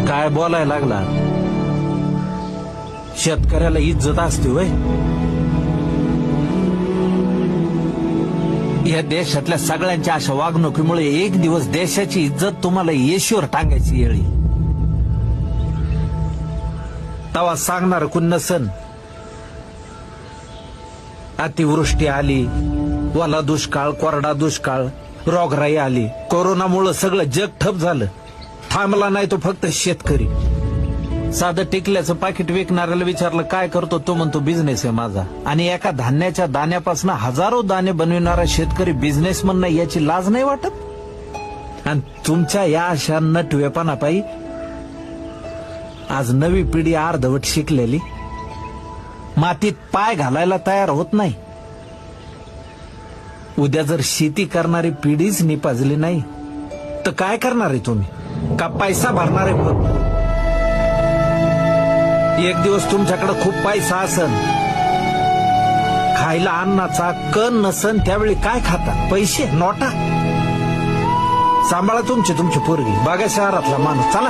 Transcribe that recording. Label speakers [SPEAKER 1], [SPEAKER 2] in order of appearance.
[SPEAKER 1] काय बोलायला लागला? शेतकऱ्याला इज्जत असते वय? या देशातल्या सगळ्यांच्या अशा वागणुकीमुळे एक दिवस देशाची इज्जत तुम्हाला येशीवर टांगायची येळी. तवा सांगणार कुण नसन. अतिवृष्टी आली, वाला दुष्काळ, कोरडा दुष्काळ, रोगराई आली, कोरोनामुळे सगळं जग ठप झालं. थांबला नाही तो फक्त शेतकरी. साधं टिकल्याचं पाकिट विकणाऱ्याला विचारलं काय करतो, तो म्हणतो बिझनेस आहे माझा. आणि एका धान्याच्या दाण्यापासून हजारो दाणे बनविणारा शेतकरी बिझनेसमन नाही याची लाज नाही वाटत? आणि तुमच्या या अशा नटवेपणापायी आज नवी पिढी अर्धवट शिकलेली मातीत पाय घालायला तयार होत नाही. उद्या जर शेती करणारी पिढीच निपाजली नाही तर काय करणार आहे तुम्ही? का पैसा भरणार आहे फक्त? एक दिवस तुमच्याकडे खूप पैसा असन, खायला अन्नाचा कण नसन, त्यावेळी काय खाता? पैसे, नोटा. सांभाळा तुमची पोरगी. बघा शहरातला माणूस. चला.